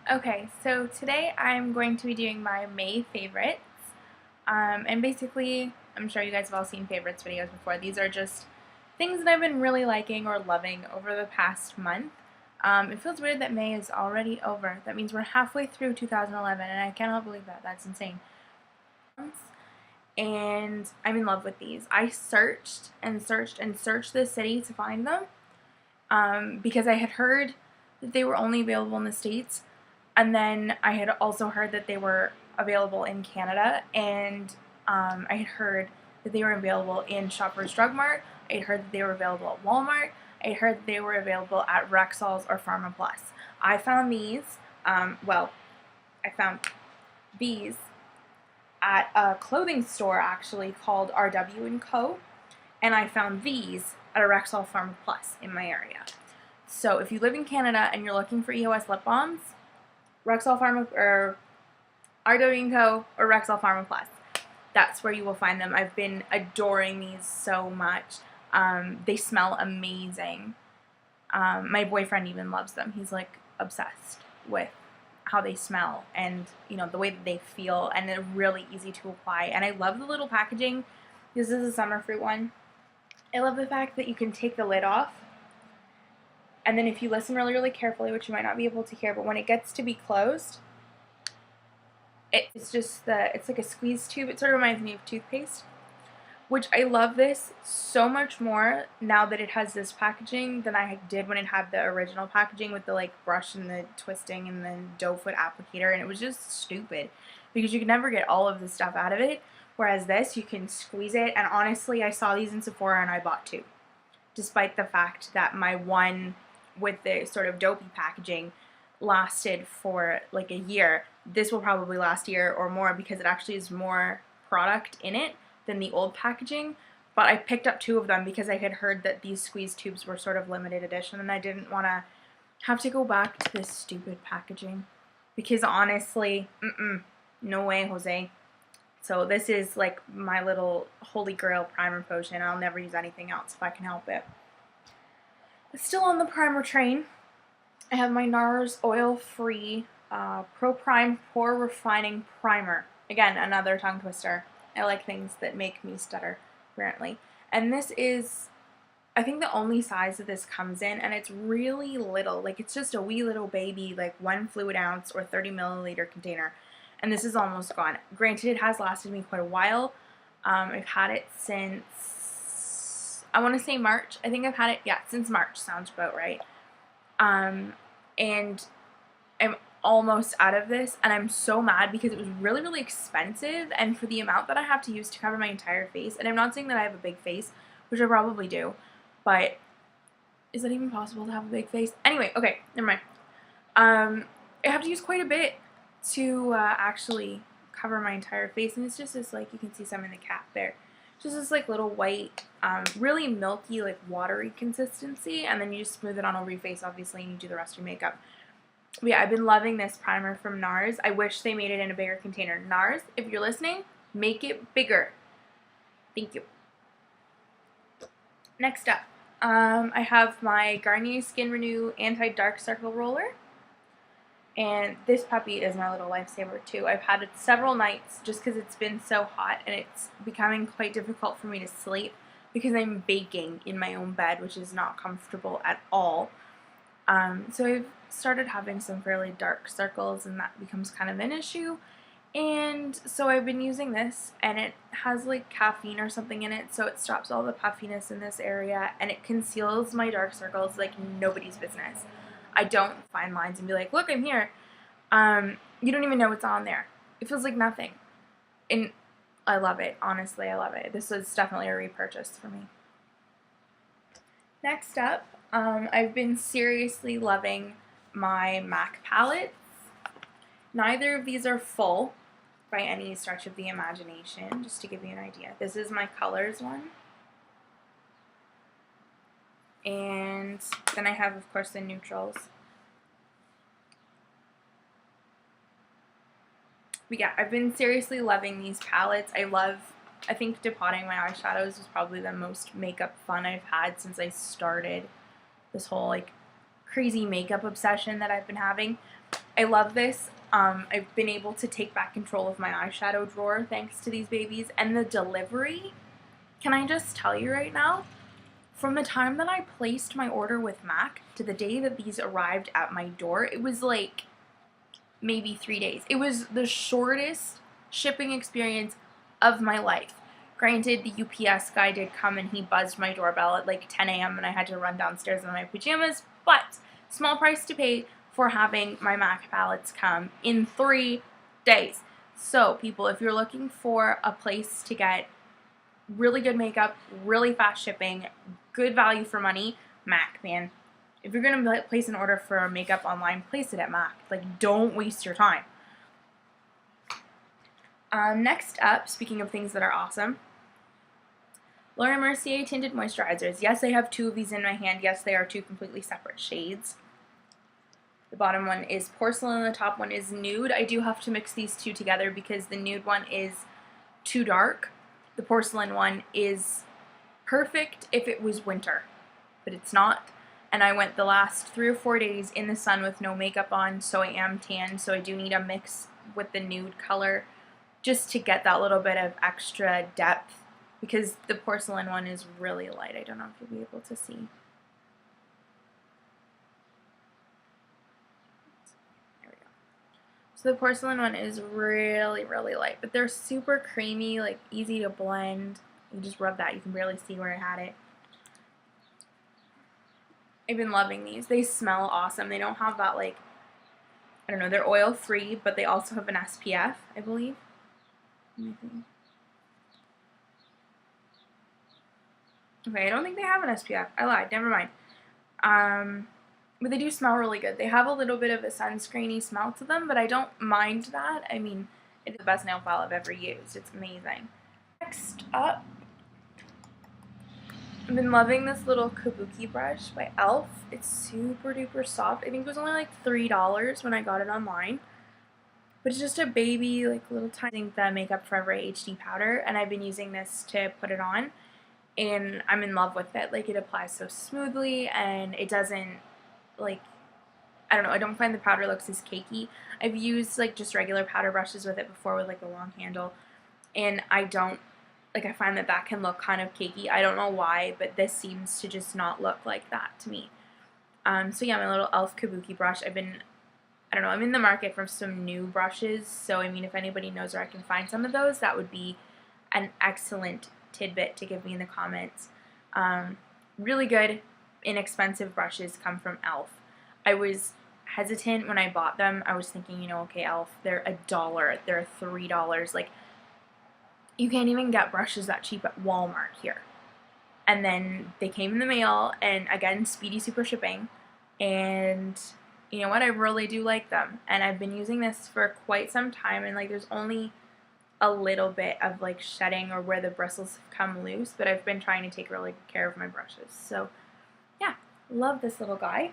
Okay, so today I'm going to be doing my May favorites. And basically, I'm sure you guys have all seen favorites videos before. These are just things that I've been really liking or loving over the past month. It feels weird that May is already over. That means we're halfway through 2011, and I cannot believe that. That's insane. And I'm in love with these. I searched and searched and searched the city to find them because I had heard that they were only available in the States. And then I had also heard that they were available in Canada, and I had heard that they were available in Shoppers Drug Mart. I had heard that they were available at Walmart. I had heard that they were available at Rexall's or Pharma Plus. I found these, I found these at a clothing store actually called RW&Co. And I found these at a Rexall Pharma Plus in my area. So if you live in Canada and you're looking for EOS lip balms, Rexall Pharma or RW&Co. or Rexall Pharma Plus. That's where you will find them. I've been adoring these so much. They smell amazing. My boyfriend even loves them. He's like obsessed with how they smell and the way that they feel, and they're really easy to apply. And I love the little packaging. This is a summer fruit one. I love the fact that you can take the lid off, and then if you listen really, really carefully, which you might not be able to hear, but when it gets to be closed, it's like a squeeze tube. It sort of reminds me of toothpaste, which I love this so much more now that it has this packaging than I did when it had the original packaging with the like brush and the twisting and the doe foot applicator, and it was just stupid because you could never get all of the stuff out of it, whereas this, you can squeeze it. And honestly, I saw these in Sephora and I bought two, despite the fact that my one with the sort of dopey packaging lasted for like a year. This will probably last a year or more because it actually is more product in it than the old packaging. But I picked up two of them because I had heard that these squeeze tubes were sort of limited edition, and I didn't want to have to go back to this stupid packaging because honestly, no way, Jose. So this is like my little holy grail primer potion. I'll never use anything else if I can help it. Still on the primer train, I have my NARS oil-free Pro Prime Pore Refining Primer. Again, another tongue twister. I like things that make me stutter, apparently. And this is, I think, the only size that this comes in, and it's really little. Like, it's just a wee little baby, like 1 fluid ounce or 30 milliliter container. And this is almost gone. Granted, it has lasted me quite a while. I've had it since, I want to say March. I think I've had it, since March. Sounds about right. And I'm almost out of this, and I'm so mad because it was really, really expensive, and for the amount that I have to use to cover my entire face, and I'm not saying that I have a big face, which I probably do, but is that even possible to have a big face? Anyway, okay, never mind. I have to use quite a bit to actually cover my entire face, and it's just this, like, you can see some in the cap there, just this like little white, really milky, like watery consistency, and then you just smooth it on over your face, obviously, and you do the rest of your makeup. But yeah, I've been loving this primer from NARS. I wish they made it in a bigger container. NARS, if you're listening, make it bigger. Thank you. Next up, I have my Garnier Skin Renew Anti-Dark Circle Roller. And this puppy is my little lifesaver too. I've had it several nights just because it's been so hot, and it's becoming quite difficult for me to sleep because I'm baking in my own bed, which is not comfortable at all. So I've started having some fairly dark circles, and that becomes kind of an issue. And so I've been using this, and it has like caffeine or something in it, so it stops all the puffiness in this area, and it conceals my dark circles like nobody's business. I don't find lines and be like, look, I'm here. You don't even know what's on there. It feels like nothing. And I love it. Honestly, I love it. This was definitely a repurchase for me. Next up, I've been seriously loving my MAC palettes. Neither of these are full by any stretch of the imagination, just to give you an idea. This is my colors one. And then I have, of course, the neutrals. But yeah, I've been seriously loving these palettes. I think depotting my eyeshadows was probably the most makeup fun I've had since I started this whole like crazy makeup obsession that I've been having. I love this. I've been able to take back control of my eyeshadow drawer thanks to these babies. And the delivery, can I just tell you right now, from the time that I placed my order with MAC to the day that these arrived at my door, it was like maybe 3 days. It was the shortest shipping experience of my life. Granted, the UPS guy did come and he buzzed my doorbell at like 10 a.m. and I had to run downstairs in my pajamas, but small price to pay for having my MAC palettes come in 3 days. So people, if you're looking for a place to get really good makeup, really fast shipping, good value for money, MAC, man. If you're going to place an order for makeup online, place it at MAC. Like, don't waste your time. Next up, speaking of things that are awesome, Laura Mercier Tinted Moisturizers. Yes, I have 2 of these in my hand. Yes, they are 2 completely separate shades. The bottom one is porcelain and the top one is nude. I do have to mix these 2 together because the nude one is too dark. The porcelain one is perfect if it was winter, but it's not. And I went the last 3 or 4 days in the sun with no makeup on, so I am tan, so I do need a mix with the nude color just to get that little bit of extra depth, because the porcelain one is really light. I don't know if you'll be able to see. There we go. So the porcelain one is really, really light, but they're super creamy, like easy to blend. You just rub that, you can barely see where I had it. I've been loving these. They smell awesome. They don't have that, like, I don't know, they're oil free, but they also have an SPF, I believe. Okay, I don't think they have an SPF. I lied, never mind. But they do smell really good. They have a little bit of a sunscreeny smell to them, but I don't mind that. I mean, it's the best nail file I've ever used. It's amazing. Next up, I've been loving this little kabuki brush by e.l.f. It's super duper soft. I think it was only like $3 when I got it online. But it's just a baby, like little tiny, the Makeup Forever HD powder, and I've been using this to put it on, and I'm in love with it. Like, it applies so smoothly, and it doesn't, like, I don't know, I don't find the powder looks as cakey. I've used, like, just regular powder brushes with it before with, like, a long handle, and I don't, like, I find that that can look kind of cakey. I don't know why, but this seems to just not look like that to me. So yeah, my little e.l.f. kabuki brush, I don't know, I'm in the market for some new brushes, so I mean, if anybody knows where I can find some of those, that would be an excellent tidbit to give me in the comments. Really good, inexpensive brushes come from e.l.f. I was hesitant when I bought them. I was thinking, you know, okay, e.l.f., they're $1, they're $3, like, you can't even get brushes that cheap at Walmart here. And then they came in the mail, and again, speedy super shipping, and you know what, I really do like them, and I've been using this for quite some time, and like there's only a little bit of like shedding or where the bristles have come loose, but I've been trying to take really good care of my brushes. So yeah, love this little guy.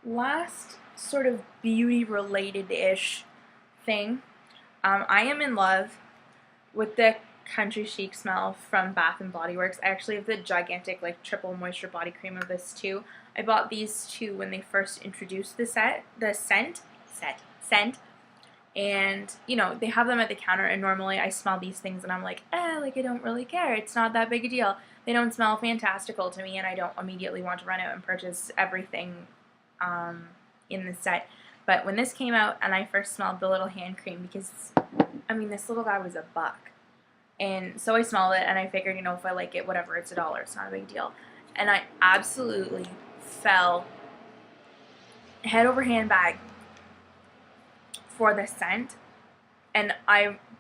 Last sort of beauty related-ish thing, I am in love with the Country Chic smell from Bath & Body Works. I actually have the gigantic, like, triple moisture body cream of this too. I bought these 2 when they first introduced the scent, and, you know, they have them at the counter, and normally I smell these things and I'm like, like, I don't really care. It's not that big a deal. They don't smell fantastical to me, and I don't immediately want to run out and purchase everything in the set. But when this came out and I first smelled the little hand cream, because, I mean, this little guy was $1. And so I smelled it, and I figured, you know, if I like it, whatever, it's $1. It's not a big deal. And I absolutely fell head over handbag for the scent. And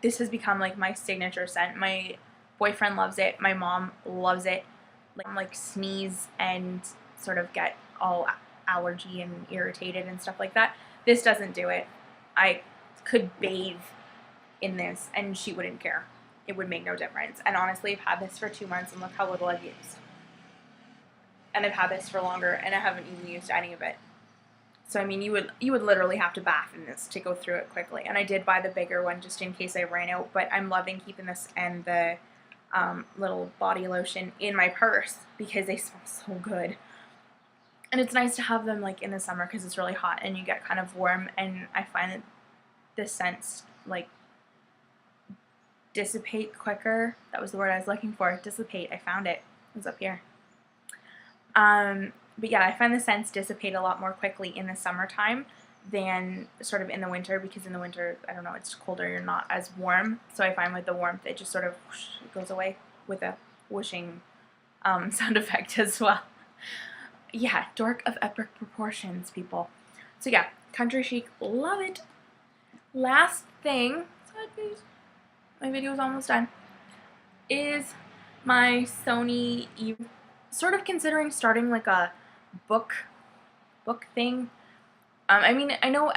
this has become, like, my signature scent. My boyfriend loves it. My mom loves it. Like, sneeze and sort of get all allergy and irritated and stuff like that. This doesn't do it. I could bathe in this, and she wouldn't care. It would make no difference. And honestly, I've had this for 2 months, and look how little I've used. And I've had this for longer, and I haven't even used any of it. So I mean, you would literally have to bath in this to go through it quickly. And I did buy the bigger one just in case I ran out. But I'm loving keeping this and the little body lotion in my purse because they smell so good. And it's nice to have them like in the summer because it's really hot and you get kind of warm, and I find that the scents like dissipate quicker. That was the word I was looking for. Dissipate. I found it. It was up here. But yeah, I find the scents dissipate a lot more quickly in the summertime than sort of in the winter, because in the winter, I don't know, it's colder, you're not as warm. So I find with the warmth, it just sort of whoosh, it goes away with a whooshing sound effect as well. Yeah, dork of epic proportions, people. So yeah, country chic, love it. Last thing, side please, my video is almost done, is my Sony sort of considering starting like a book thing. I mean, I know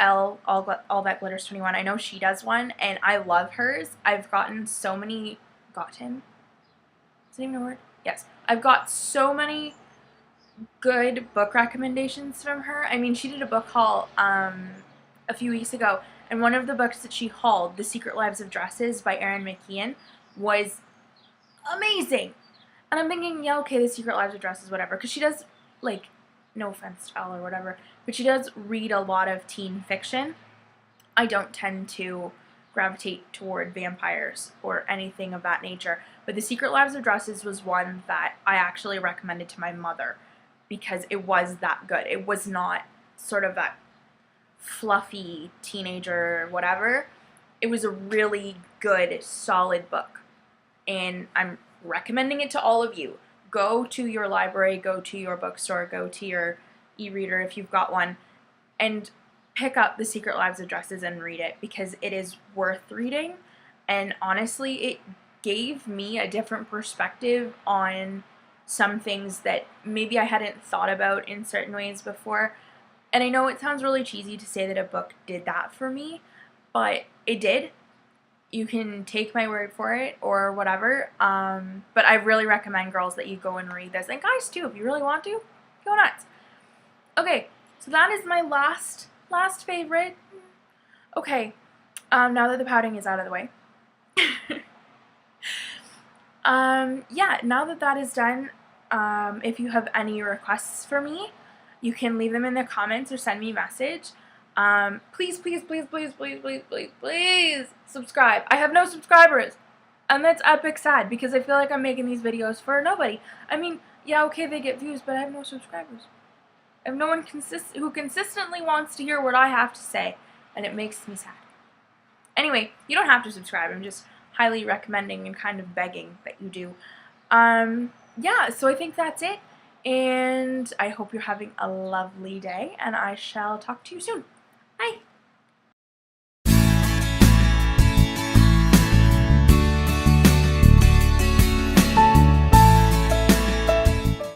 All That Glitters 21, I know she does one, and I love hers. I've gotten so many, gotten? Is that even a word? Yes. I've got so many good book recommendations from her. I mean, she did a book haul a few weeks ago, and one of the books that she hauled, The Secret Lives of Dresses by Erin McKeon, was amazing. And I'm thinking, yeah, okay, The Secret Lives of Dresses, whatever, because she does, like, no offense to Elle or whatever, but she does read a lot of teen fiction. I don't tend to gravitate toward vampires or anything of that nature, but The Secret Lives of Dresses was one that I actually recommended to my mother because it was that good. It was not sort of that fluffy teenager whatever. It was a really good, solid book, and I'm recommending it to all of you. Go to your library, go to your bookstore, go to your e-reader if you've got one, and pick up The Secret Lives of Dresses and read it, because it is worth reading. And honestly, it gave me a different perspective on some things that maybe I hadn't thought about in certain ways before. And I know it sounds really cheesy to say that a book did that for me, but it did. You can take my word for it or whatever, but I really recommend, girls, that you go and read this. And guys too, if you really want to, go nuts. Okay, so that is my last favorite. Okay, now that the pouting is out of the way. Yeah, now that that is done, if you have any requests for me, you can leave them in the comments or send me a message. Please, please, please, please, please, please, please, please subscribe. I have no subscribers, and that's epic sad, because I feel like I'm making these videos for nobody. I mean, yeah, okay, they get views, but I have no subscribers. I have no one who consistently wants to hear what I have to say, and it makes me sad. Anyway, you don't have to subscribe. I'm just highly recommending and kind of begging that you do. Yeah, so I think that's it, and I hope you're having a lovely day, and I shall talk to you soon.